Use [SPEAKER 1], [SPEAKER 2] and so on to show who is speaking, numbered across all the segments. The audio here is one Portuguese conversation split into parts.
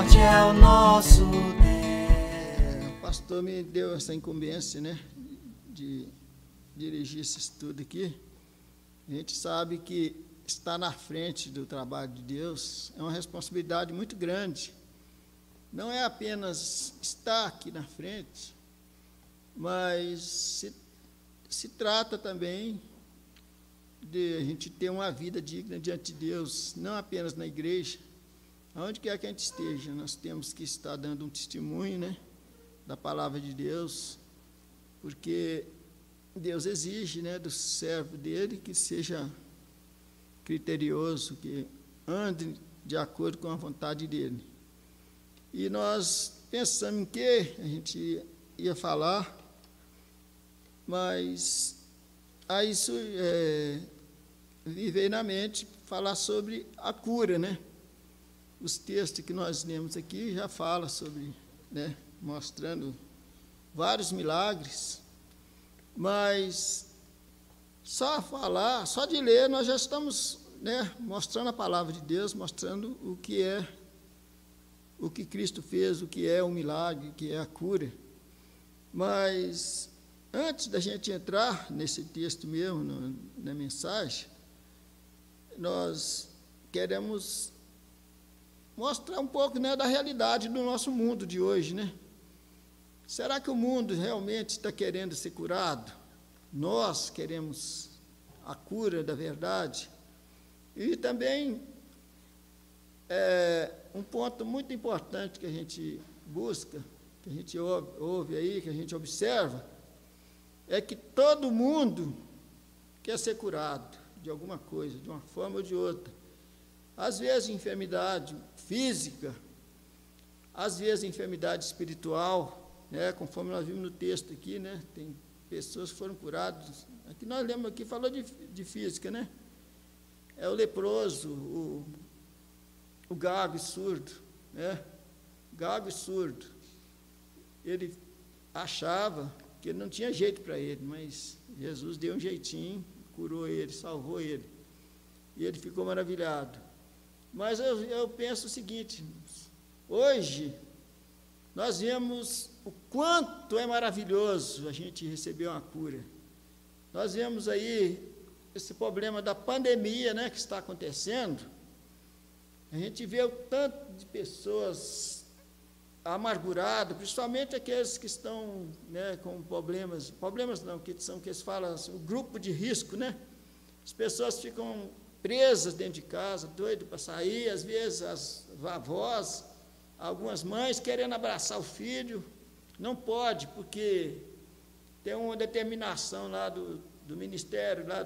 [SPEAKER 1] forte é o nosso Deus.
[SPEAKER 2] O pastor me deu essa incumbência, né, de dirigir esse estudo aqui. A gente sabe que estar na frente do trabalho de Deus é uma responsabilidade muito grande. Não é apenas estar aqui na frente, mas se trata também de a gente ter uma vida digna diante de Deus, não apenas na igreja, aonde quer que a gente esteja, nós temos que estar dando um testemunho, né, da palavra de Deus, porque Deus exige, né, do servo dele que seja criterioso, que ande de acordo com a vontade dele. E nós pensamos em que a gente ia falar, mas a isso me veio na mente falar sobre a cura, né? Os textos que nós lemos aqui já falam sobre, né, mostrando vários milagres, mas só falar, só de ler, nós já estamos, né, mostrando a palavra de Deus, mostrando o que é, o que Cristo fez, o que é o milagre, o que é a cura. Mas antes da gente entrar nesse texto mesmo, na mensagem, nós queremos mostrar um pouco, né, da realidade do nosso mundo de hoje, né? Será que o mundo realmente está querendo ser curado? Nós queremos a cura da verdade? E também um ponto muito importante que a gente busca, que a gente ouve aí, que a gente observa, é que todo mundo quer ser curado de alguma coisa, de uma forma ou de outra. Às vezes enfermidade física, às vezes enfermidade espiritual, né, conforme nós vimos no texto aqui, né, tem pessoas que foram curadas. Aqui nós lemos aqui, falou de física, né? É o leproso, o gago e surdo, né? Gago e surdo. Ele achava que não tinha jeito para ele, mas Jesus deu um jeitinho, curou ele, salvou ele. E ele ficou maravilhado. Mas eu penso o seguinte, hoje nós vemos o quanto é maravilhoso a gente receber uma cura. Nós vemos aí esse problema da pandemia, né, que está acontecendo. A gente vê o tanto de pessoas amarguradas, principalmente aqueles que estão, né, com problemas não, que eles falam assim, o grupo de risco, né? As pessoas ficam presas dentro de casa, doidas para sair, às vezes as avós, algumas mães querendo abraçar o filho, não pode, porque tem uma determinação lá do ministério, lá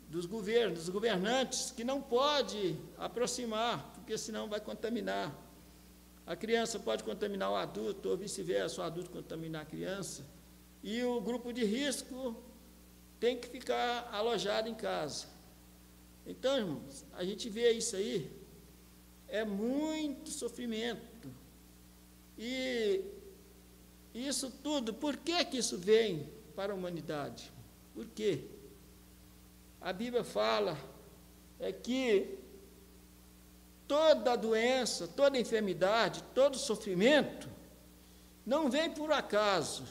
[SPEAKER 2] dos governos, dos governantes, que não pode aproximar, porque senão vai contaminar. A criança pode contaminar o adulto, ou vice-versa, o adulto contaminar a criança, e o grupo de risco tem que ficar alojado em casa. Então, irmãos, a gente vê isso aí, é muito sofrimento. E isso tudo, por que isso vem para a humanidade? Por quê? A Bíblia fala que toda doença, toda enfermidade, todo sofrimento não vem por acaso.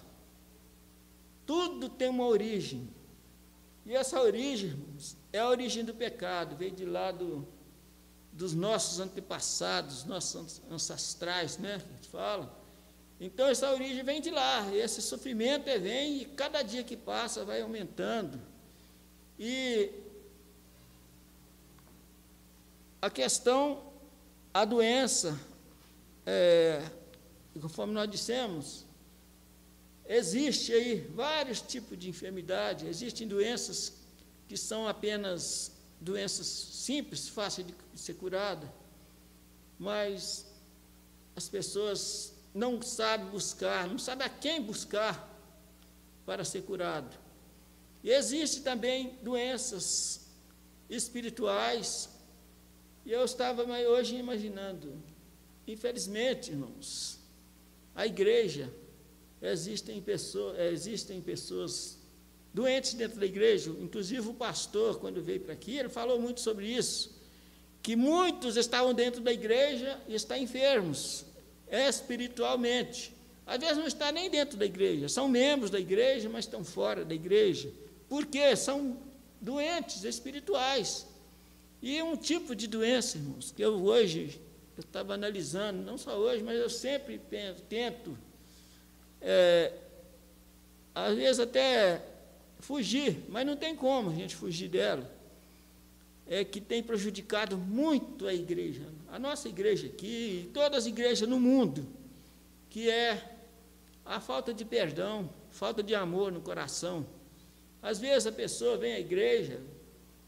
[SPEAKER 2] Tudo tem uma origem. E essa origem, irmãos, é a origem do pecado, veio de lá dos nossos antepassados, nossos ancestrais, né, que a gente fala. Então, essa origem vem de lá, esse sofrimento vem e cada dia que passa vai aumentando. E a questão, a doença, conforme nós dissemos, existe aí vários tipos de enfermidade, existem doenças que são apenas doenças simples, fáceis de ser curada, mas as pessoas não sabem buscar, não sabem a quem buscar para ser curado. E existem também doenças espirituais, e eu estava hoje imaginando, infelizmente, irmãos, a igreja, existem pessoas doentes dentro da igreja, inclusive o pastor, quando veio para aqui, ele falou muito sobre isso, que muitos estavam dentro da igreja e estão enfermos, espiritualmente. Às vezes não está nem dentro da igreja, são membros da igreja, mas estão fora da igreja. Por quê? São doentes espirituais. E um tipo de doença, irmãos, que eu estava analisando, não só hoje, mas eu sempre tento, às vezes até fugir, mas não tem como a gente fugir dela. É que tem prejudicado muito a igreja, a nossa igreja aqui, e todas as igrejas no mundo, que é a falta de perdão, falta de amor no coração. Às vezes a pessoa vem à igreja,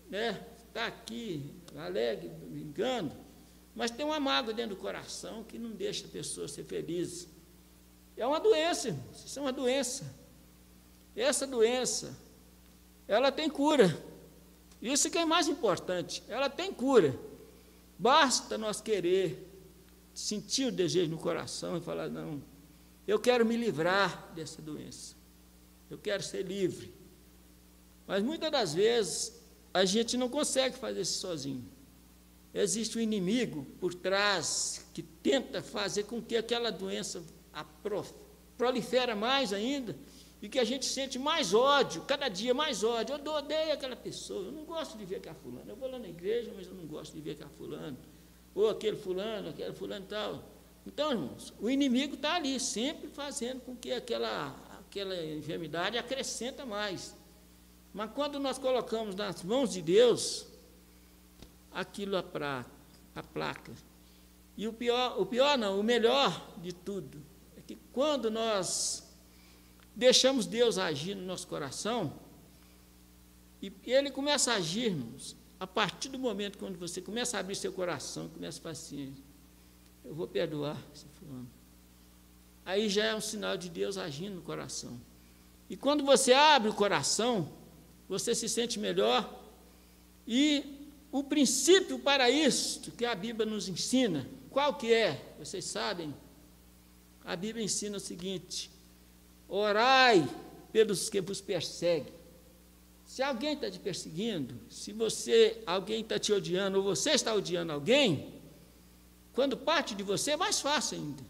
[SPEAKER 2] né, está aqui, alegre, brincando, mas tem uma mágoa dentro do coração que não deixa a pessoa ser feliz. É uma doença, irmãos, isso é uma doença. Essa doença, ela tem cura. Isso que é mais importante, ela tem cura. Basta nós querer, sentir o desejo no coração e falar, não, eu quero me livrar dessa doença, eu quero ser livre. Mas muitas das vezes a gente não consegue fazer isso sozinho. Existe um inimigo por trás que tenta fazer com que aquela doença prolifere mais ainda, e que a gente sente mais ódio, cada dia mais ódio. Eu odeio aquela pessoa, eu não gosto de ver aquela fulano. Eu vou lá na igreja, mas eu não gosto de ver aquela fulano, ou aquele fulano e tal. Então, irmãos, o inimigo está ali, sempre fazendo com que aquela enfermidade acrescenta mais. Mas quando nós colocamos nas mãos de Deus, aquilo aplaca. E o melhor de tudo, é que quando nós deixamos Deus agir no nosso coração, e ele começa a agir, irmãos, a partir do momento quando você começa a abrir seu coração, começa a falar assim, eu vou perdoar esse fulano. Aí já é um sinal de Deus agindo no coração. E quando você abre o coração, você se sente melhor, e o princípio para isso que a Bíblia nos ensina, qual que é? Vocês sabem? A Bíblia ensina o seguinte: orai pelos que vos perseguem. Se alguém está te perseguindo, se alguém está te odiando, ou você está odiando alguém, quando parte de você é mais fácil ainda,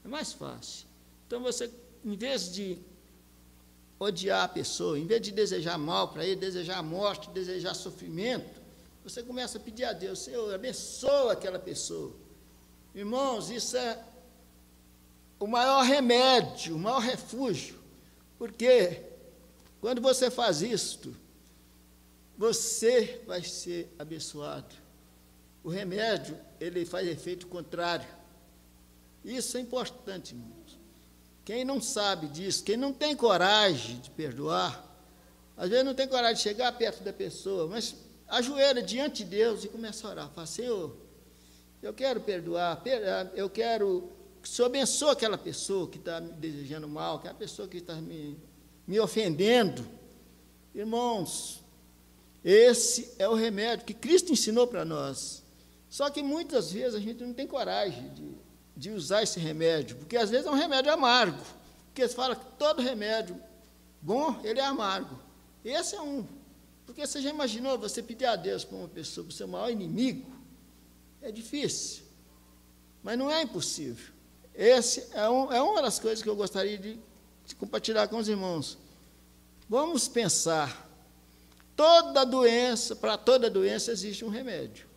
[SPEAKER 2] é mais fácil. Então você, em vez de odiar a pessoa, em vez de desejar mal para ele, desejar morte, desejar sofrimento, você começa a pedir a Deus, Senhor, abençoa aquela pessoa. Irmãos, isso é o maior remédio, o maior refúgio, porque quando você faz isto, você vai ser abençoado. O remédio, ele faz efeito contrário. Isso é importante, irmãos. Quem não sabe disso, quem não tem coragem de perdoar, às vezes não tem coragem de chegar perto da pessoa, mas ajoelha diante de Deus e começa a orar. Fala, Senhor, eu quero perdoar, eu quero que o Senhor abençoe aquela pessoa que está me desejando mal, aquela pessoa que está me ofendendo. Irmãos, esse é o remédio que Cristo ensinou para nós. Só que muitas vezes a gente não tem coragem de usar esse remédio, porque às vezes é um remédio amargo, porque se fala que todo remédio bom, ele é amargo. Esse é um, porque você já imaginou você pedir a Deus para uma pessoa, para o seu maior inimigo? É difícil, mas não é impossível. Esse é uma das coisas que eu gostaria de compartilhar com os irmãos. Vamos pensar, para toda doença existe um remédio.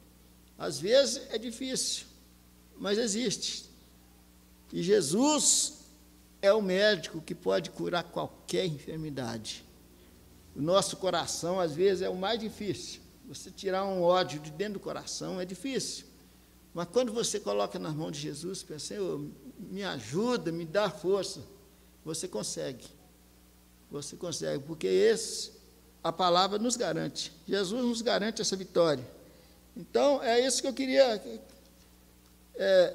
[SPEAKER 2] Às vezes é difícil, mas existe. E Jesus é o médico que pode curar qualquer enfermidade. O nosso coração, às vezes, é o mais difícil. Você tirar um ódio de dentro do coração é difícil. Mas quando você coloca nas mãos de Jesus, pensa, Senhor, me ajuda, me dá força, você consegue. Você consegue, porque a palavra nos garante. Jesus nos garante essa vitória. Então, é isso que eu queria,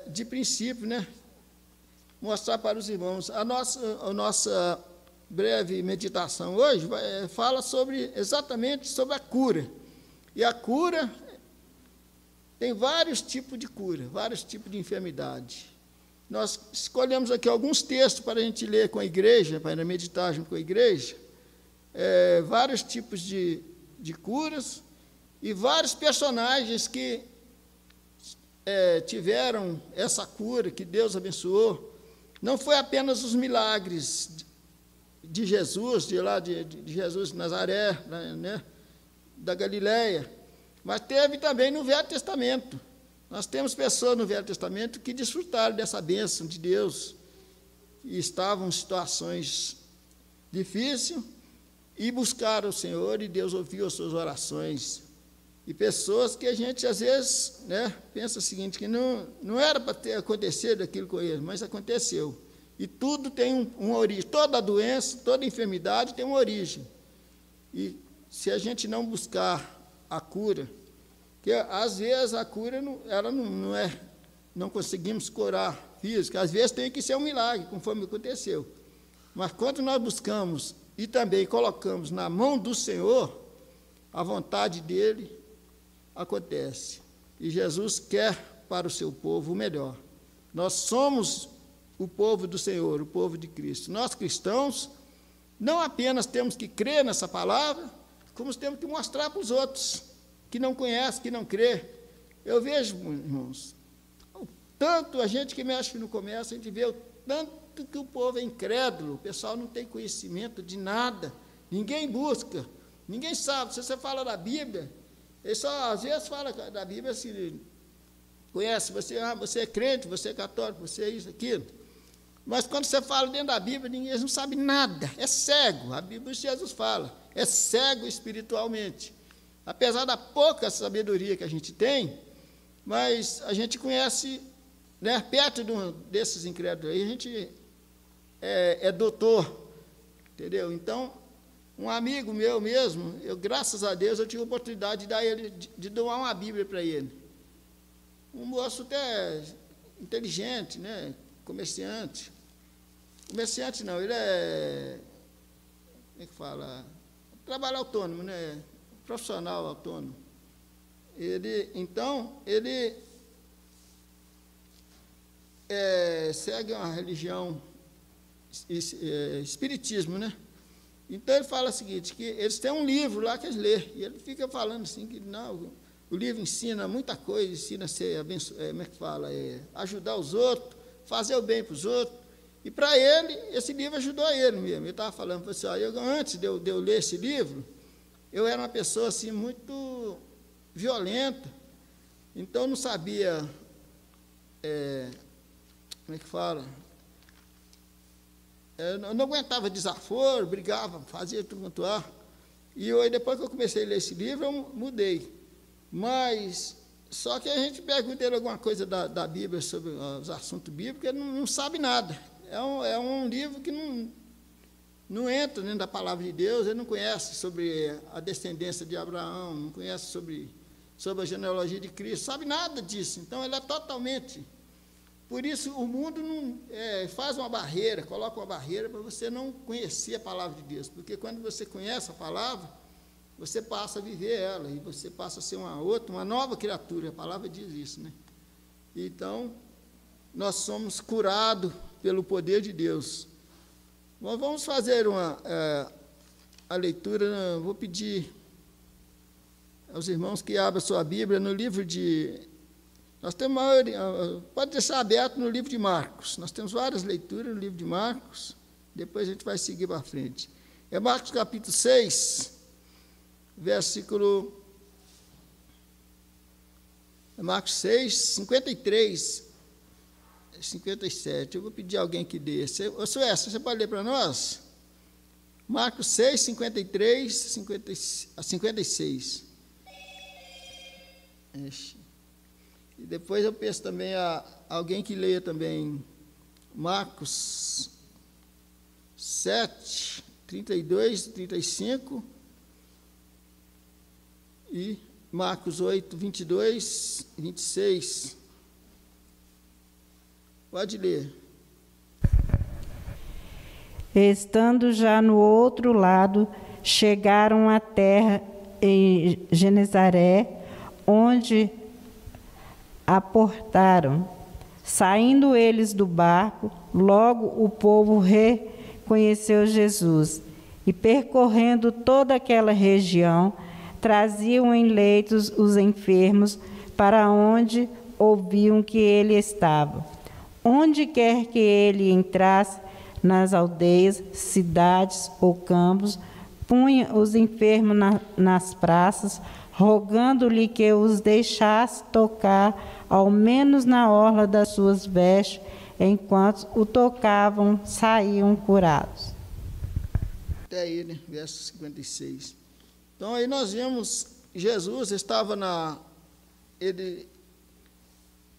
[SPEAKER 2] de princípio, né, mostrar para os irmãos. A nossa breve meditação hoje fala exatamente sobre a cura. E a cura tem vários tipos de cura, vários tipos de enfermidade. Nós escolhemos aqui alguns textos para a gente ler com a igreja, para meditar junto com a igreja, vários tipos de curas e vários personagens que tiveram essa cura que Deus abençoou, não foi apenas os milagres de Jesus, de Jesus de Nazaré, né, da Galileia, mas teve também no Velho Testamento. Nós temos pessoas no Velho Testamento que desfrutaram dessa bênção de Deus e estavam em situações difíceis e buscaram o Senhor e Deus ouviu as suas orações. E pessoas que a gente, às vezes, né, pensa o seguinte, que não era para ter acontecido aquilo com eles, mas aconteceu. E tudo tem uma origem, toda doença, toda enfermidade tem uma origem. E se a gente não buscar a cura, que às vezes a cura não conseguimos curar física, às vezes tem que ser um milagre, conforme aconteceu. Mas quando nós buscamos e também colocamos na mão do Senhor, a vontade dele acontece. E Jesus quer para o seu povo o melhor. Nós somos o povo do Senhor, o povo de Cristo. Nós cristãos não apenas temos que crer nessa palavra, como temos que mostrar para os outros que não conhecem, que não crê. Eu vejo, irmãos, tanto a gente que mexe no comércio, a gente vê o tanto que o povo é incrédulo, o pessoal não tem conhecimento de nada, ninguém busca, ninguém sabe. Se você fala da Bíblia, ele só às vezes fala da Bíblia assim, conhece, você é crente, você é católico, você é isso, aquilo. Mas quando você fala dentro da Bíblia, ninguém não sabe nada, é cego. A Bíblia de Jesus fala, é cego espiritualmente. Apesar da pouca sabedoria que a gente tem, mas a gente conhece, né, perto desses incrédulos aí, a gente é doutor, entendeu? Então, um amigo meu mesmo, graças a Deus, eu tive a oportunidade de doar uma Bíblia para ele. Um moço até inteligente, né, comerciante. Comerciante não, ele é, como é que fala? Trabalho autônomo, né? Profissional autônomo. Então, ele segue uma religião, espiritismo, né? Então, ele fala o seguinte, que eles têm um livro lá que eles lêem, e ele fica falando assim, que não, o livro ensina muita coisa, ensina a ser como é que fala? Ajudar os outros, fazer o bem para os outros. E para ele, esse livro ajudou ele mesmo. Ele estava falando assim, antes de eu ler esse livro, eu era uma pessoa assim, muito violenta, então não sabia, como é que fala? Eu não aguentava desaforo, brigava, fazia tudo quanto há. E depois que eu comecei a ler esse livro, eu mudei. Mas, só que a gente pergunta ele alguma coisa da Bíblia, sobre os assuntos bíblicos, ele não sabe nada. É um livro que não entra dentro da palavra de Deus, ele não conhece sobre a descendência de Abraão, não conhece sobre a genealogia de Cristo, sabe nada disso. Então, ele é totalmente... Por isso, o mundo faz uma barreira, coloca uma barreira para você não conhecer a palavra de Deus, porque quando você conhece a palavra, você passa a viver ela, e você passa a ser uma nova criatura, a palavra diz isso, né? Então, nós somos curados pelo poder de Deus. Nós vamos fazer a leitura, vou pedir aos irmãos que abram a sua Bíblia no livro de... Nós temos pode deixar aberto no livro de Marcos. Nós temos várias leituras no livro de Marcos, depois a gente vai seguir para frente. É Marcos capítulo 6, versículo... Marcos 6, 53, 57. Eu vou pedir a alguém que dê. Suécia, você pode ler para nós? Marcos 6, 53 a 56. E depois eu peço também a alguém que leia também Marcos 7, 32 e 35 e Marcos 8, 22 e 26. Pode ler.
[SPEAKER 3] Estando já no outro lado, chegaram à terra em Genezaré, onde aportaram. Saindo eles do barco, logo o povo reconheceu Jesus, e percorrendo toda aquela região, traziam em leitos os enfermos, para onde ouviam que ele estava. Onde quer que ele entrasse, nas aldeias, cidades ou campos, punha os enfermos nas praças, rogando-lhe que os deixasse tocar, ao menos na orla das suas vestes, enquanto o tocavam, saíam curados.
[SPEAKER 2] Até aí, né? Verso 56. Então, aí nós vemos, Jesus estava ele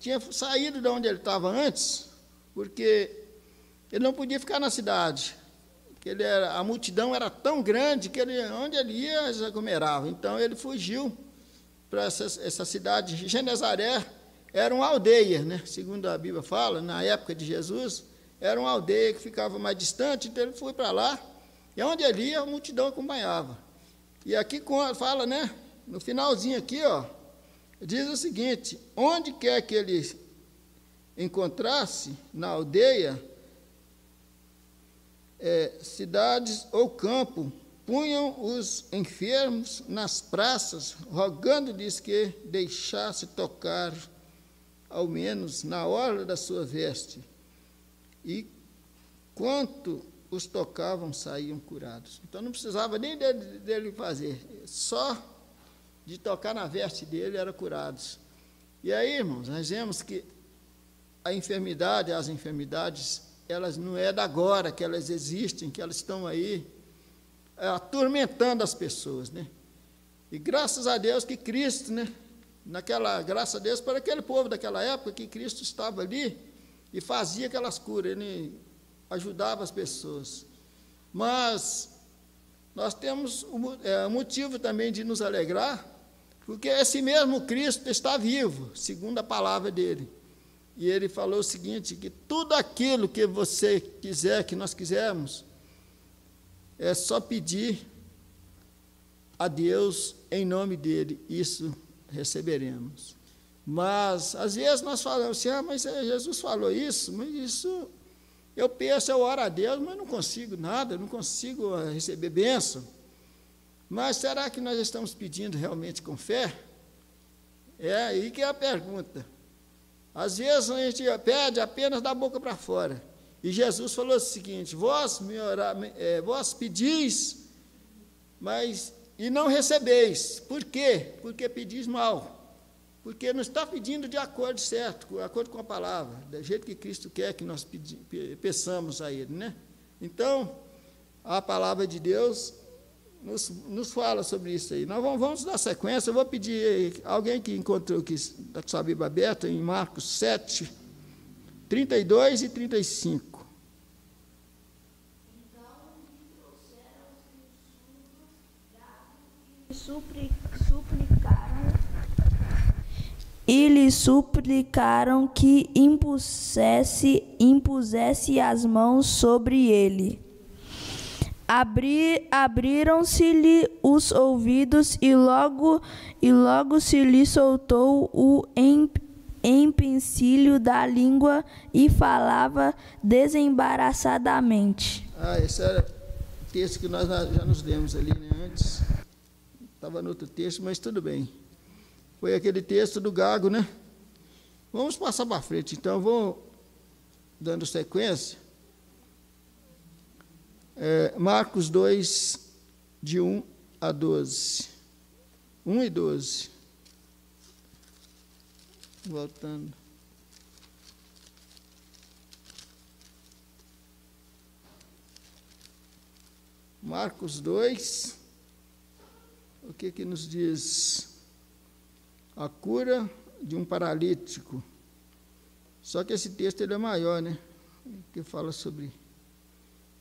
[SPEAKER 2] tinha saído de onde ele estava antes, porque ele não podia ficar na cidade, porque a multidão era tão grande que onde ele ia, eles aglomeravam. Então, ele fugiu para essa cidade de Genezaré. Era uma aldeia, né? Segundo a Bíblia fala, na época de Jesus, era uma aldeia que ficava mais distante, então ele foi para lá, e onde ele ia, a multidão acompanhava. E aqui fala, né? No finalzinho aqui, ó, diz o seguinte: onde quer que ele encontrasse na aldeia, cidades ou campo, punham os enfermos nas praças, rogando-lhes que deixasse tocar, ao menos na orla da sua veste. E quanto os tocavam, saíam curados. Então não precisava nem dele fazer, só de tocar na veste dele eram curados. E aí, irmãos, nós vemos que as enfermidades, elas não é da agora que elas existem, que elas estão aí atormentando as pessoas, né? E graças a Deus que Cristo, né? Graças a Deus para aquele povo daquela época, que Cristo estava ali e fazia aquelas curas, ele ajudava as pessoas. Mas nós temos motivo também de nos alegrar, porque esse mesmo Cristo está vivo, segundo a palavra dele. E ele falou o seguinte, que tudo aquilo que você quiser, que nós quisermos, é só pedir a Deus em nome dele, isso receberemos. Mas, às vezes, nós falamos assim, mas Jesus falou isso, mas isso, eu penso, eu oro a Deus, mas não consigo nada, não consigo receber bênção. Mas será que nós estamos pedindo realmente com fé? É aí que é a pergunta. Às vezes, a gente pede apenas da boca para fora. E Jesus falou o seguinte, vós pedis, e não recebeis. Por quê? Porque pedis mal. Porque não está pedindo de acordo certo, de acordo com a palavra, do jeito que Cristo quer que nós peçamos a Ele, né? Então, a palavra de Deus nos fala sobre isso aí. Nós vamos dar sequência. Eu vou pedir alguém que encontrou aqui, da sua Bíblia aberta, em Marcos 7, 32 e 35.
[SPEAKER 4] E lhe suplicaram que impusesse as mãos sobre ele. Abriram-se-lhe os ouvidos e logo se lhe soltou o empecilho da língua e falava desembaraçadamente.
[SPEAKER 2] Esse era o texto que nós já nos lemos ali, né, antes. Estava no outro texto, mas tudo bem. Foi aquele texto do gago, né? Vamos passar para frente, então eu vou dando sequência. Marcos 2, de 1 a 12. 1 e 12. Voltando. Marcos 2, o que nos diz? A cura de um paralítico. Só que esse texto ele é maior, né? Que fala sobre...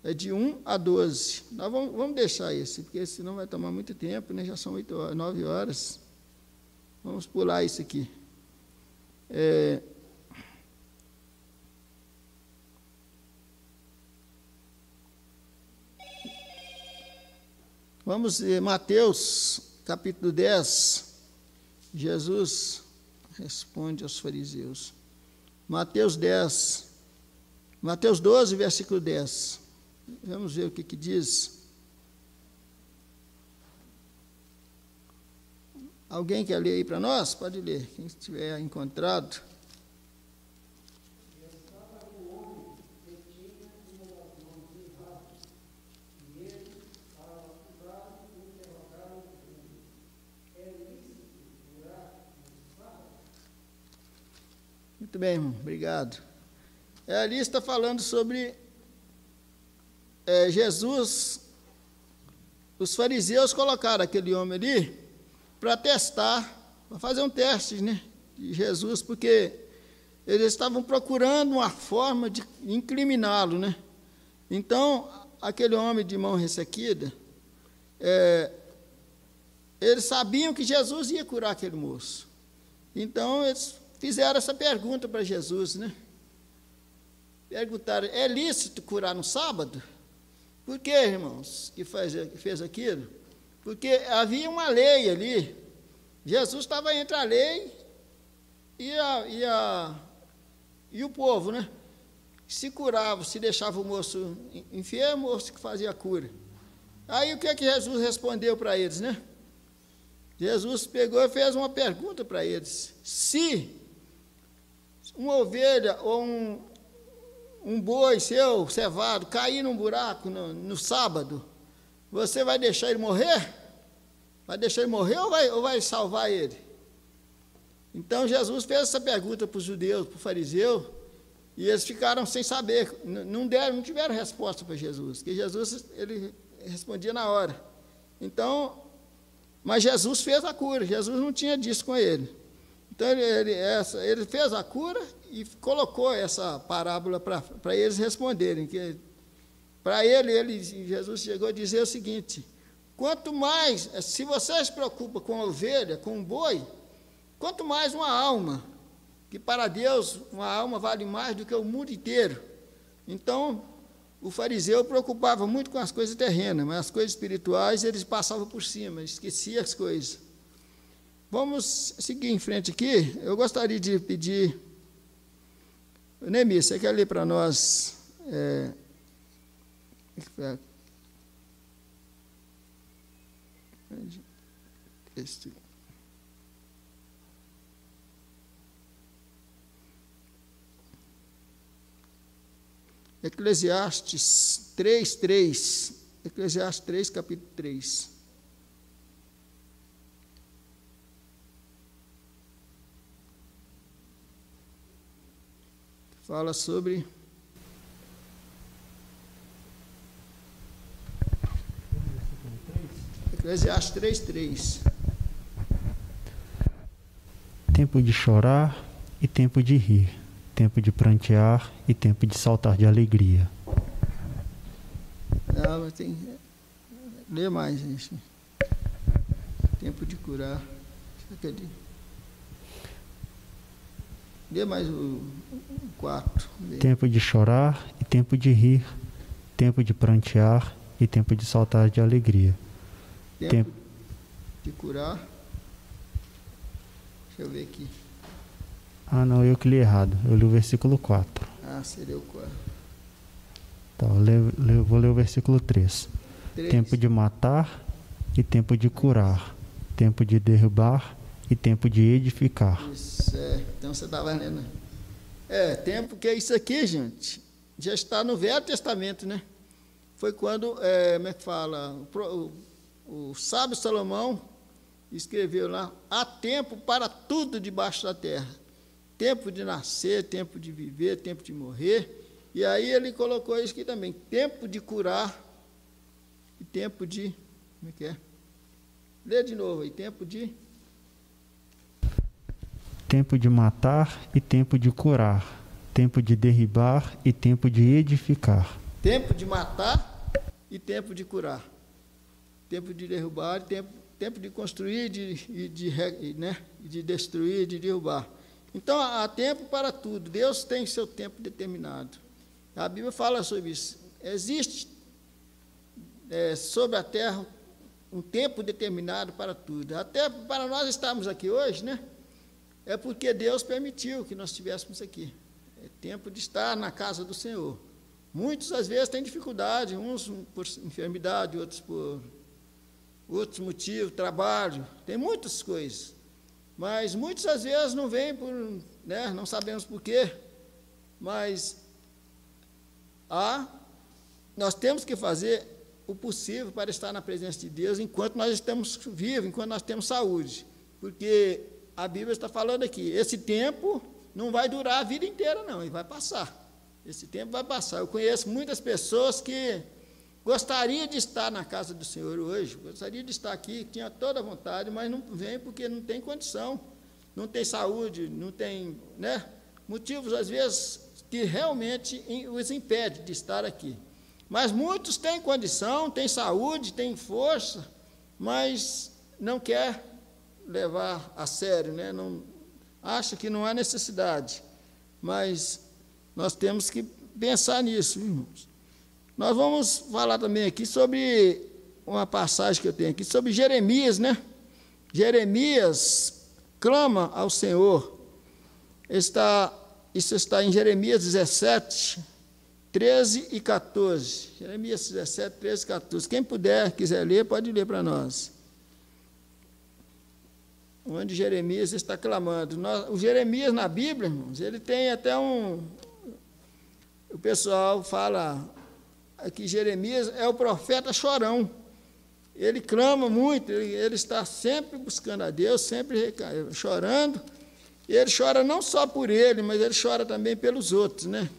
[SPEAKER 2] É de 1 a 12. Nós vamos deixar esse, porque senão vai tomar muito tempo, né? Já são 9 horas. Vamos pular isso aqui. Vamos ver Mateus, capítulo 10. Jesus responde aos fariseus. Mateus 12, versículo 10. Vamos ver o que diz. Alguém quer ler aí para nós? Pode ler, quem estiver encontrado. Muito bem, irmão, obrigado. Ali está falando sobre Jesus. Os fariseus colocaram aquele homem ali para testar, para fazer um teste, né, de Jesus, porque eles estavam procurando uma forma de incriminá-lo, né? Então, aquele homem de mão ressequida, eles sabiam que Jesus ia curar aquele moço. Então, eles fizeram essa pergunta para Jesus, né? Perguntaram: é lícito curar no sábado? Por que, irmãos, que fez aquilo? Porque havia uma lei ali. Jesus estava entre a lei e o povo, né? Se curava, se deixava o moço enfermo ou se fazia a cura. Aí o que é que Jesus respondeu para eles, né? Jesus pegou e fez uma pergunta para eles: se uma ovelha ou um boi seu, cevado, cair num buraco no sábado, você vai deixar ele morrer? Vai deixar ele morrer ou vai salvar ele? Então Jesus fez essa pergunta para os judeus, para o fariseu, e eles ficaram sem saber, não tiveram resposta para Jesus, porque Jesus ele respondia na hora. Então, mas Jesus fez a cura, Jesus não tinha disso com ele. Então ele fez a cura e colocou essa parábola para eles responderem. Que para Jesus chegou a dizer o seguinte: quanto mais, se você se preocupa com a ovelha, com o boi, quanto mais uma alma, que para Deus uma alma vale mais do que o mundo inteiro. Então, o fariseu preocupava muito com as coisas terrenas, mas as coisas espirituais eles passavam por cima, esqueciam as coisas. Vamos seguir em frente aqui. Eu gostaria de pedir, Neemias, você quer ler para nós? Eclesiastes 3:3. Eclesiastes 3, capítulo 3. Fala sobre Eclesiastes 3:3.
[SPEAKER 5] Tempo de chorar e tempo de rir, tempo de prantear e tempo de saltar de alegria.
[SPEAKER 2] Não, mas tem. Lê mais, gente. Tempo de curar. Lê mais o 4.
[SPEAKER 5] Tempo de chorar e tempo de rir, tempo de prantear e tempo de saltar de alegria.
[SPEAKER 2] Tempo de curar. Deixa eu ver aqui.
[SPEAKER 5] Ah, não, eu que li errado. Eu li o versículo 4.
[SPEAKER 2] Ah, seria o 4.
[SPEAKER 5] Tá, vou ler o versículo 3. Tempo de matar e tempo de curar, tempo de derrubar e tempo de edificar.
[SPEAKER 2] Isso, então você estava lendo. Tempo que é isso aqui, gente, já está no Velho Testamento, né? Foi quando, como é que fala, o sábio Salomão escreveu lá: há tempo para tudo debaixo da terra. Tempo de nascer, tempo de viver, tempo de morrer. E aí ele colocou isso aqui também: tempo de curar e tempo de... Como é que é? Lê de novo aí: tempo de
[SPEAKER 5] matar e tempo de curar, tempo de derribar e tempo de edificar.
[SPEAKER 2] Tempo de matar e tempo de curar. Tempo de derrubar e tempo de construir, de destruir, de derrubar. Então, há tempo para tudo. Deus tem seu tempo determinado. A Bíblia fala sobre isso. Existe sobre a terra um tempo determinado para tudo. Até para nós estarmos aqui hoje, né? É porque Deus permitiu que nós estivéssemos aqui. É tempo de estar na casa do Senhor. Muitos, às vezes, têm dificuldade, uns por enfermidade, outros por outros motivos, trabalho, tem muitas coisas. Mas muitas às vezes não vem por, né, não sabemos por quê. Mas nós temos que fazer o possível para estar na presença de Deus enquanto nós estamos vivos, enquanto nós temos saúde. Porque a Bíblia está falando aqui, esse tempo não vai durar a vida inteira, não, e vai passar. Esse tempo vai passar. Eu conheço muitas pessoas que gostariam de estar na casa do Senhor hoje, gostaria de estar aqui, tinha toda a vontade, mas não vem porque não tem condição, não tem saúde, não tem, né, motivos, às vezes, que realmente os impedem de estar aqui. Mas muitos têm condição, têm saúde, têm força, mas não quer levar a sério, né? Não, acha que não há necessidade. Mas nós temos que pensar nisso, irmãos. Nós vamos falar também aqui sobre uma passagem que eu tenho aqui, sobre Jeremias, né? Jeremias clama ao Senhor. Isso está em Jeremias 17, 13 e 14. Jeremias 17, 13 e 14. Quem puder, quiser ler, pode ler para nós. Onde Jeremias está clamando. O Jeremias na Bíblia, irmãos, ele tem até um... O pessoal fala que Jeremias é o profeta chorão. Ele clama muito, ele está sempre buscando a Deus, sempre chorando. E ele chora não só por ele, mas ele chora também pelos outros, né?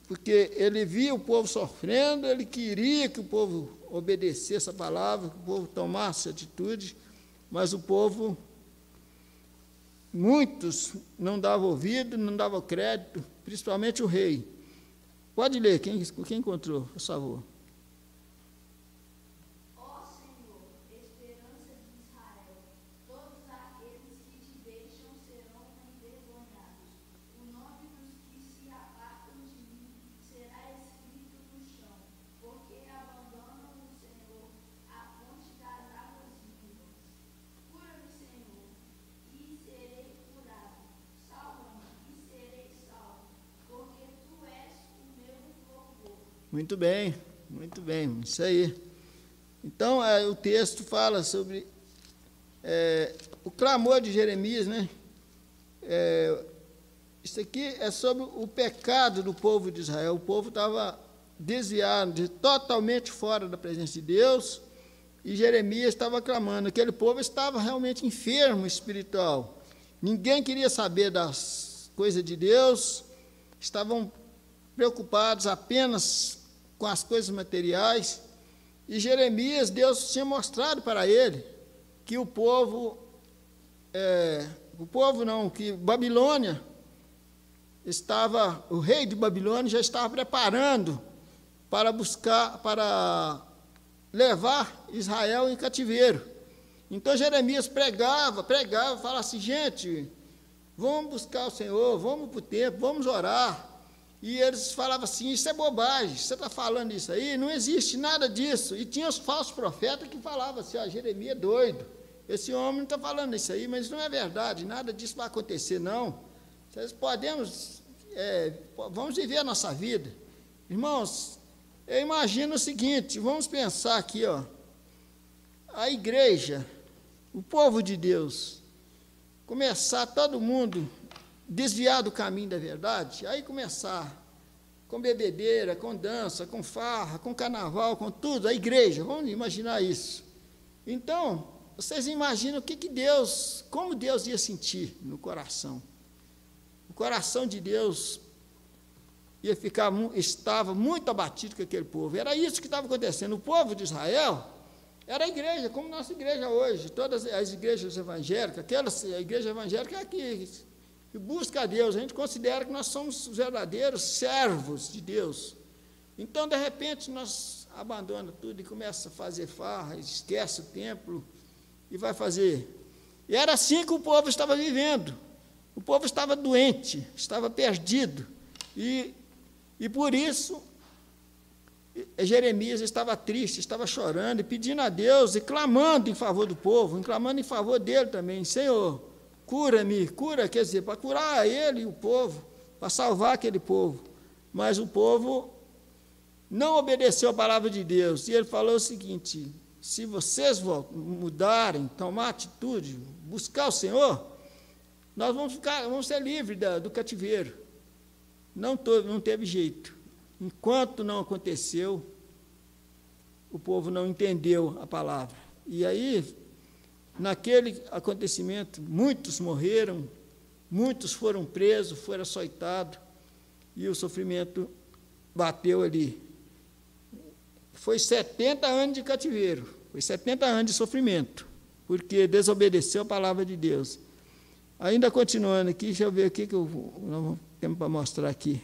[SPEAKER 2] Porque ele via o povo sofrendo, ele queria que o povo obedecesse a palavra, que o povo tomasse atitude, mas o povo, muitos não davam ouvido, não davam crédito, principalmente o rei. Pode ler, quem encontrou, por favor. Muito bem, isso aí. Então, o texto fala sobre o clamor de Jeremias, né? Isso aqui é sobre o pecado do povo de Israel. O povo estava desviado, totalmente fora da presença de Deus, e Jeremias estava clamando. Aquele povo estava realmente enfermo espiritual. Ninguém queria saber das coisas de Deus, estavam preocupados apenas com as coisas materiais, e Jeremias, Deus tinha mostrado para ele que que Babilônia o rei de Babilônia já estava preparando para levar Israel em cativeiro. Então Jeremias pregava, falava assim, gente, vamos buscar o Senhor, vamos para o templo, vamos orar. E eles falavam assim, isso é bobagem, você está falando isso aí, não existe nada disso. E tinha os falsos profetas que falavam assim, Jeremias é doido, esse homem não está falando isso aí, mas não é verdade, nada disso vai acontecer, não. Vocês vamos viver a nossa vida. Irmãos, eu imagino o seguinte, vamos pensar aqui, a igreja, o povo de Deus, começar todo mundo desviar do caminho da verdade, aí começar com bebedeira, com dança, com farra, com carnaval, com tudo, a igreja, vamos imaginar isso. Então, vocês imaginam como Deus ia sentir no coração. O coração de Deus estava muito abatido com aquele povo. Era isso que estava acontecendo. O povo de Israel era a igreja, como nossa igreja hoje, todas as igrejas evangélicas, a igreja evangélica é aqui, que busca a Deus, a gente considera que nós somos os verdadeiros servos de Deus. Então, de repente, nós abandonamos tudo e começa a fazer farra, esquece o templo e vai fazer. E era assim que o povo estava vivendo. O povo estava doente, estava perdido. E por isso, Jeremias estava triste, estava chorando e pedindo a Deus e clamando em favor do povo, e clamando em favor dele também. Senhor, cura-me, quer dizer, para curar ele e o povo, para salvar aquele povo. Mas o povo não obedeceu a palavra de Deus. E ele falou o seguinte: se vocês mudarem, tomar atitude, buscar o Senhor, nós vamos ser livres do cativeiro. Não teve jeito. Enquanto não aconteceu, o povo não entendeu a palavra. E aí, naquele acontecimento, muitos morreram, muitos foram presos, foram açoitados, e o sofrimento bateu ali. Foi 70 anos de cativeiro, foi 70 anos de sofrimento, porque desobedeceu a palavra de Deus. Ainda continuando aqui, deixa eu ver o que nós temos para mostrar aqui.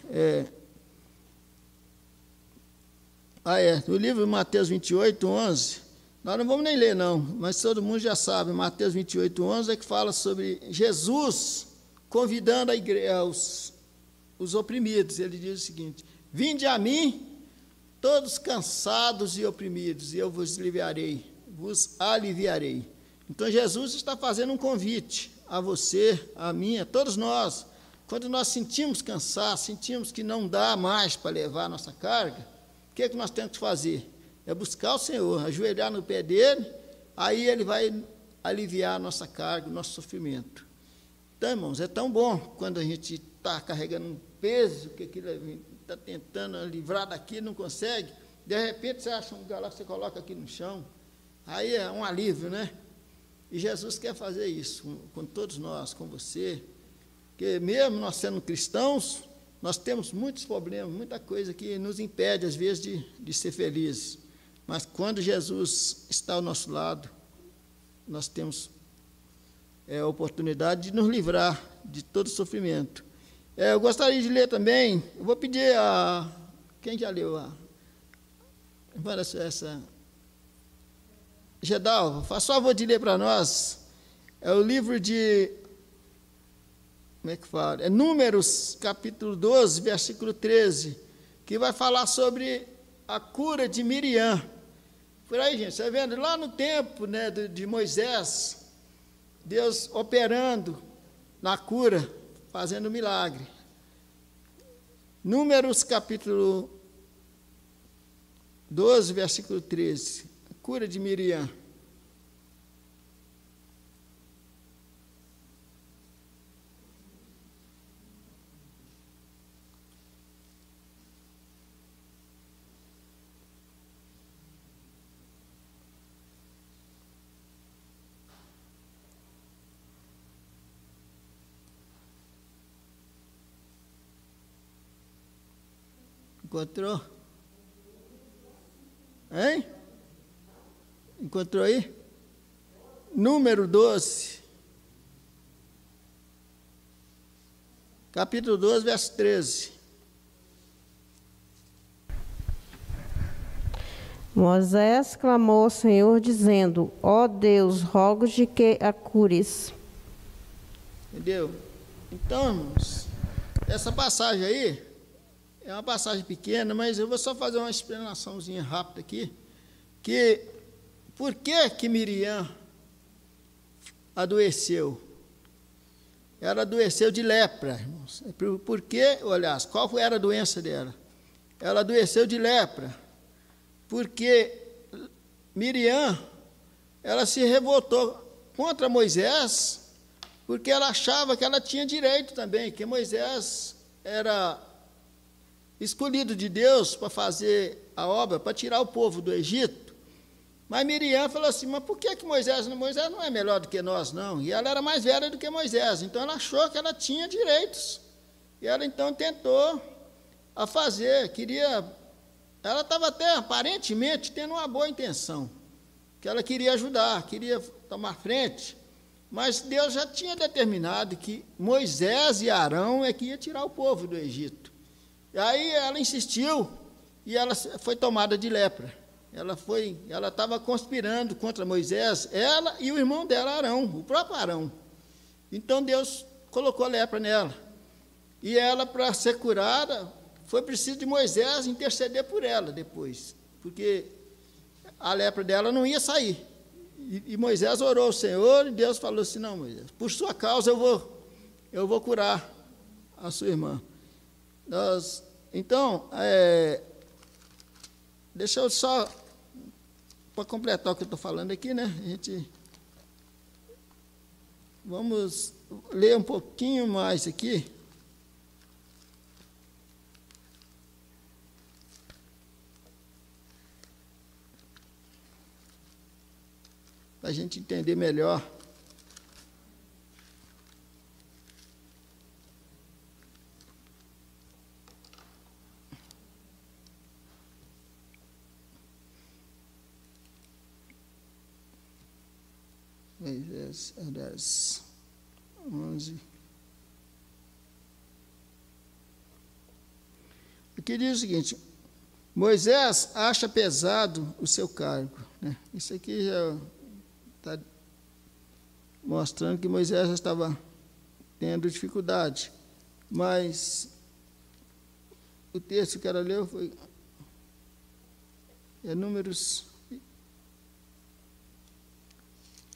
[SPEAKER 2] No livro de Mateus 28, 11, nós não vamos nem ler não, mas todo mundo já sabe, Mateus 28, 11 é que fala sobre Jesus convidando a igreja, os oprimidos. Ele diz o seguinte: vinde a mim, todos cansados e oprimidos, e eu vos aliviarei. Então Jesus está fazendo um convite a você, a mim, a todos nós. Quando nós sentimos cansaço, sentimos que não dá mais para levar a nossa carga, o que nós temos que fazer? É buscar o Senhor, ajoelhar no pé dele, aí ele vai aliviar a nossa carga, o nosso sofrimento. Então, irmãos, é tão bom quando a gente está carregando um peso, que aquilo está tentando livrar daqui, não consegue, de repente você acha um lugar lá que você coloca aqui no chão, aí é um alívio, né? E Jesus quer fazer isso com todos nós, com você, porque mesmo nós sendo cristãos, nós temos muitos problemas, muita coisa que nos impede, às vezes, de ser felizes. Mas quando Jesus está ao nosso lado, nós temos a oportunidade de nos livrar de todo sofrimento. Eu gostaria de ler também, eu vou pedir a... Quem já leu essa... Gedalva, faça favor de ler para nós. É o livro de... Como é que fala? É Números, capítulo 12, versículo 13, que vai falar sobre a cura de Miriam. Por aí, gente, você está vendo? Lá no tempo, né, de Moisés, Deus operando na cura, fazendo milagre. Números, capítulo 12, versículo 13. A cura de Miriam. Encontrou? Hein? Encontrou aí? Número 12. Capítulo 12, verso 13.
[SPEAKER 3] Moisés clamou ao Senhor, dizendo: ó Deus, rogo-te que a cures.
[SPEAKER 2] Entendeu? Então, irmãos, essa passagem aí é uma passagem pequena, mas eu vou só fazer uma explanaçãozinha rápida aqui, que por que Miriam adoeceu? Ela adoeceu de lepra, irmãos. Por que, aliás, qual era a doença dela? Ela adoeceu de lepra, porque Miriam, ela se revoltou contra Moisés, porque ela achava que ela tinha direito também, que Moisés era escolhido de Deus para fazer a obra, para tirar o povo do Egito. Mas Miriam falou assim: mas por que Moisés não é melhor do que nós, não? E ela era mais velha do que Moisés, então ela achou que ela tinha direitos. E ela então tentou a fazer, ela estava até aparentemente tendo uma boa intenção, que ela queria ajudar, queria tomar frente, mas Deus já tinha determinado que Moisés e Arão é que ia tirar o povo do Egito. E aí ela insistiu e ela foi tomada de lepra. Ela estava conspirando contra Moisés, ela e o irmão dela, Arão, o próprio Arão. Então Deus colocou lepra nela. E ela, para ser curada, foi preciso de Moisés interceder por ela depois, porque a lepra dela não ia sair. E Moisés orou ao Senhor e Deus falou assim: não, Moisés, por sua causa eu vou curar a sua irmã. Então, deixa eu só, para completar o que eu estou falando aqui, né? Vamos ler um pouquinho mais aqui. Para a gente entender melhor. Moisés, 10, 11. Aqui diz o seguinte: Moisés acha pesado o seu cargo. Né? Isso aqui já está mostrando que Moisés já estava tendo dificuldade. Mas o texto que ela leu foi Números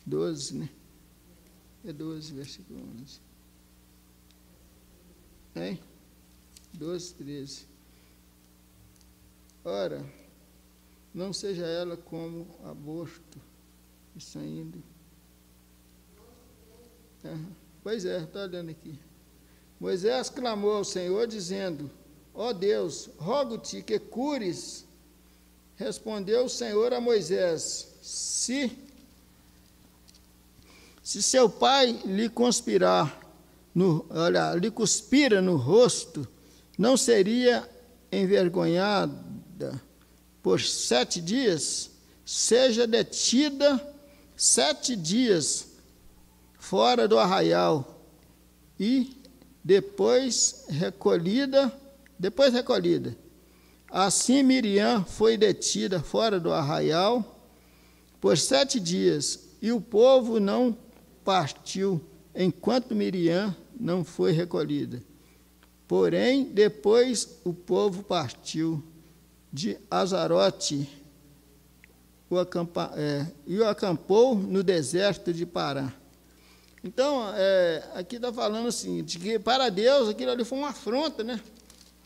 [SPEAKER 2] 12, né? 12, versículo 11. Hein? 12, 13. Ora, não seja ela como aborto, e saindo. Pois é, estou olhando aqui. Moisés clamou ao Senhor, dizendo: ó Deus, rogo-te que cures. Respondeu o Senhor a Moisés: se seu pai lhe lhe cuspira no rosto, não seria envergonhada por 7 dias? Seja detida 7 dias fora do arraial e depois recolhida. Assim Miriam foi detida fora do arraial por 7 dias, e o povo não partiu enquanto Miriam não foi recolhida. Porém, depois o povo partiu de Azarote e o acampou no deserto de Pará. Então, aqui está falando assim, de que para Deus aquilo ali foi uma afronta, né?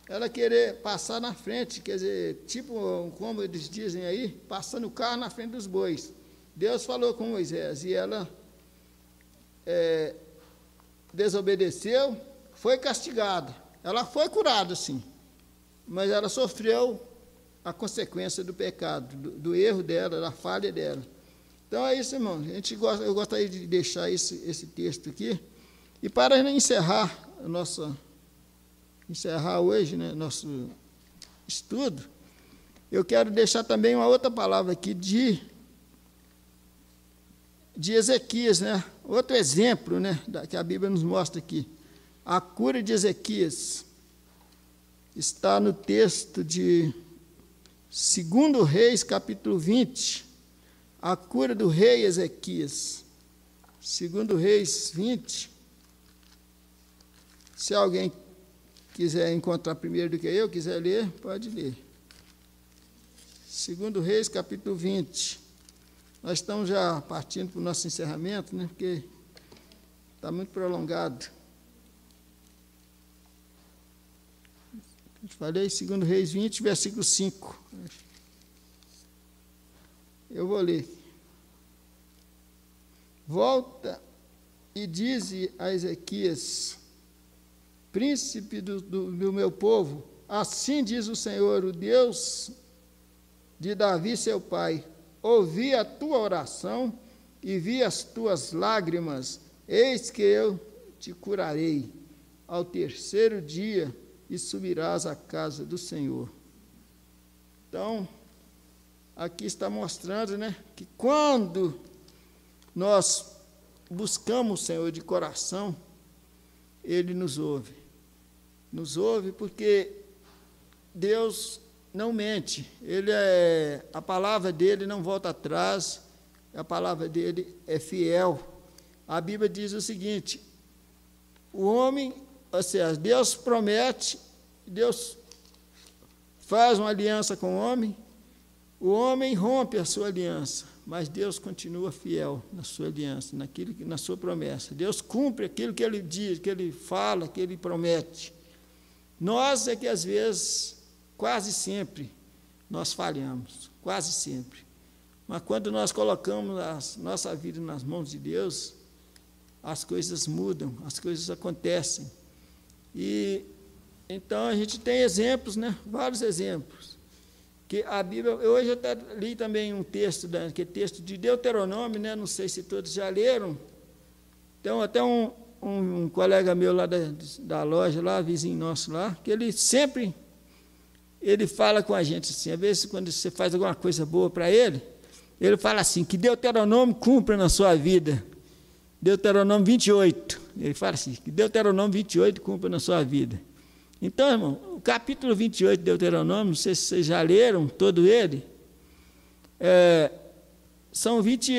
[SPEAKER 2] Ela querer passar na frente, quer dizer, tipo, como eles dizem aí, passando o carro na frente dos bois. Deus falou com Moisés e ela desobedeceu, foi castigada. Ela foi curada, sim, mas ela sofreu a consequência do pecado, do erro dela, da falha dela. Então é isso, irmão. Eu gostaria de deixar esse texto aqui. E para encerrar hoje, né, nosso estudo, eu quero deixar também uma outra palavra aqui de Ezequias, né? Outro exemplo, né, que a Bíblia nos mostra aqui. A cura de Ezequias está no texto de 2 Reis, capítulo 20, a cura do rei Ezequias. 2 Reis 20. Se alguém quiser encontrar primeiro do que eu, quiser ler, pode ler. 2 Reis, capítulo 20. Nós estamos já partindo para o nosso encerramento, né, porque está muito prolongado. Eu falei 2 Reis 20, versículo 5. Eu vou ler. Volta e dize a Ezequias, príncipe do meu povo, assim diz o Senhor, o Deus de Davi, seu pai: ouvi a tua oração e vi as tuas lágrimas, eis que eu te curarei ao 3º dia e subirás à casa do Senhor. Então, aqui está mostrando, né, que quando nós buscamos o Senhor de coração, Ele nos ouve. Nos ouve porque Deus não mente. A palavra dele não volta atrás, a palavra dele é fiel. A Bíblia diz o seguinte: o homem, ou seja, Deus promete, Deus faz uma aliança com o homem rompe a sua aliança, mas Deus continua fiel na sua aliança, na sua promessa. Deus cumpre aquilo que Ele diz, que Ele fala, que Ele promete. Nós é que, às vezes, quase sempre, nós falhamos, quase sempre. Mas quando nós colocamos a nossa vida nas mãos de Deus, as coisas mudam, as coisas acontecem. E então a gente tem exemplos, né? Vários exemplos. Que a Bíblia, hoje eu até li também um texto, que é texto de Deuteronômio, né? Não sei se todos já leram. Então, até um colega meu lá da loja, lá, vizinho nosso lá, que ele sempre fala com a gente assim, às vezes quando você faz alguma coisa boa para ele fala assim, que Deuteronômio cumpra na sua vida. Deuteronômio 28, ele fala assim, que Deuteronômio 28 cumpra na sua vida. Então, irmão, o capítulo 28 de Deuteronômio, não sei se vocês já leram todo ele, são 20,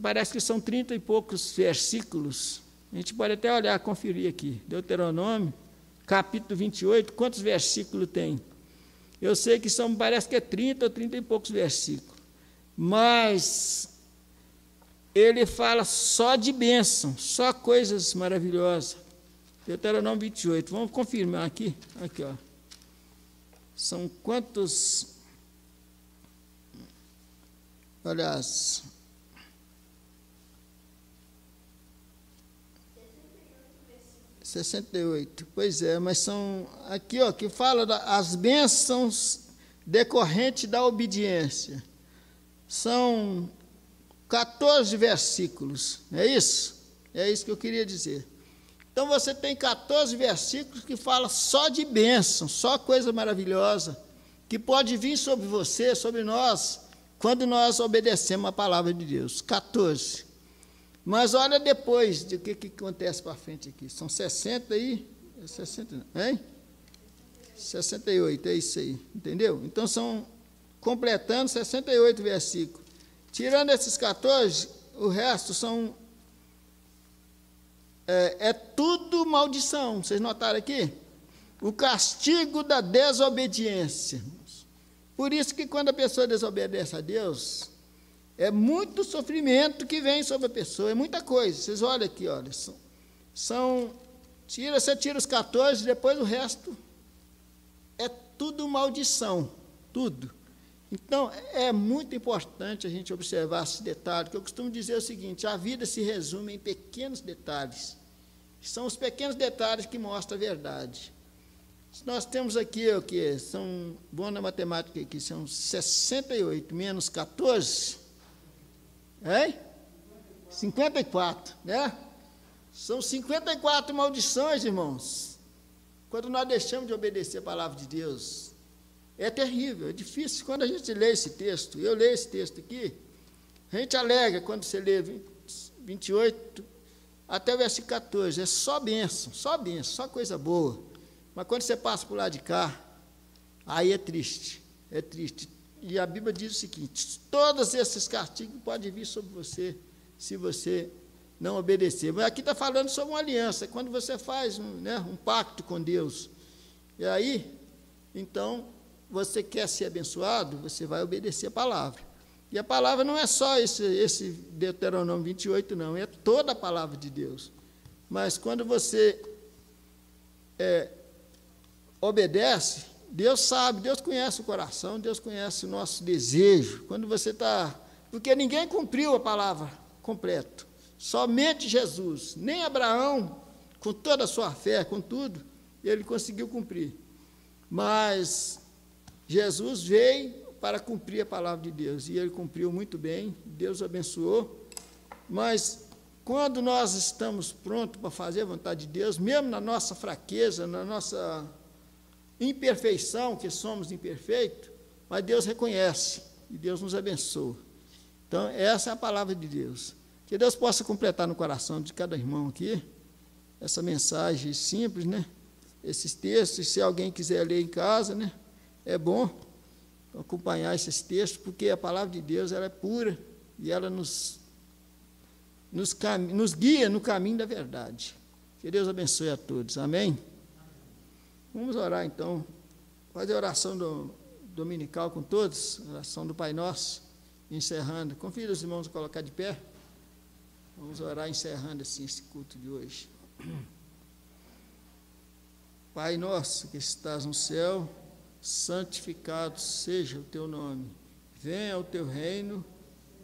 [SPEAKER 2] parece que são 30 e poucos versículos. A gente pode até olhar, conferir aqui. Deuteronômio, capítulo 28, quantos versículos tem? Eu sei que parece que é 30 ou 30 e poucos versículos. Mas ele fala só de bênção, só coisas maravilhosas. Deuteronômio 28, vamos confirmar aqui. Aqui, ó. São quantos? Olha, 68. Pois é, mas são aqui, ó, que fala das bênçãos decorrentes da obediência. São 14 versículos, é isso? É isso que eu queria dizer. Então você tem 14 versículos que falam só de bênção, só coisa maravilhosa, que pode vir sobre você, sobre nós, quando nós obedecemos a palavra de Deus. 14. Mas olha depois de o que acontece para frente aqui. São 60 aí, 60, hein? 68, é isso aí, entendeu? Então são, completando 68 versículos. Tirando esses 14, o resto são, tudo maldição. Vocês notaram aqui? O castigo da desobediência. Por isso que quando a pessoa desobedece a Deus, é muito sofrimento que vem sobre a pessoa, é muita coisa. Vocês olham aqui, olha, você tira os 14, depois o resto é tudo maldição, tudo. Então, é muito importante a gente observar esse detalhe, que eu costumo dizer o seguinte, a vida se resume em pequenos detalhes. São os pequenos detalhes que mostram a verdade. Nós temos aqui o que? São, bom na matemática aqui, são 68 menos 14, 54, né? São 54 maldições, irmãos, quando nós deixamos de obedecer a palavra de Deus. É terrível, é difícil. Quando a gente lê esse texto, eu leio esse texto aqui, a gente alegra quando você lê 28 até o versículo 14, é só bênção, só coisa boa. Mas quando você passa por lá de cá, aí é triste, é triste. E a Bíblia diz o seguinte, todos esses castigos podem vir sobre você, se você não obedecer. Mas aqui está falando sobre uma aliança, quando você faz um pacto com Deus. E aí, então, você quer ser abençoado, você vai obedecer a palavra. E a palavra não é só esse Deuteronômio 28, não, é toda a palavra de Deus. Mas quando você obedece, Deus sabe, Deus conhece o coração, Deus conhece o nosso desejo. Quando você está... Porque ninguém cumpriu a palavra completa. Somente Jesus, nem Abraão, com toda a sua fé, com tudo, ele conseguiu cumprir. Mas Jesus veio para cumprir a palavra de Deus, e ele cumpriu muito bem, Deus o abençoou. Mas quando nós estamos prontos para fazer a vontade de Deus, mesmo na nossa fraqueza, na nossa imperfeição, que somos imperfeitos, mas Deus reconhece, e Deus nos abençoa. Então, essa é a palavra de Deus. Que Deus possa completar no coração de cada irmão aqui, essa mensagem simples, né? Esses textos, se alguém quiser ler em casa, né? É bom acompanhar esses textos, porque a palavra de Deus ela é pura, e ela nos guia no caminho da verdade. Que Deus abençoe a todos. Amém? Vamos orar, então. Fazer a oração dominical com todos, a oração do Pai Nosso, encerrando. Convida os irmãos a colocar de pé. Vamos orar, encerrando assim esse culto de hoje. Pai nosso que estás no céu, santificado seja o teu nome. Venha o teu reino,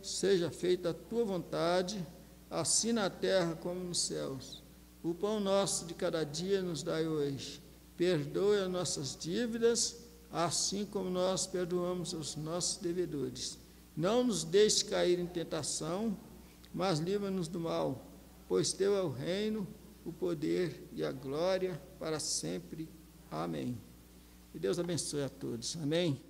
[SPEAKER 2] seja feita a tua vontade, assim na terra como nos céus. O pão nosso de cada dia nos dai hoje. Perdoe as nossas dívidas, assim como nós perdoamos os nossos devedores. Não nos deixe cair em tentação, mas livra-nos do mal, pois teu é o reino, o poder e a glória para sempre. Amém. Que Deus abençoe a todos. Amém.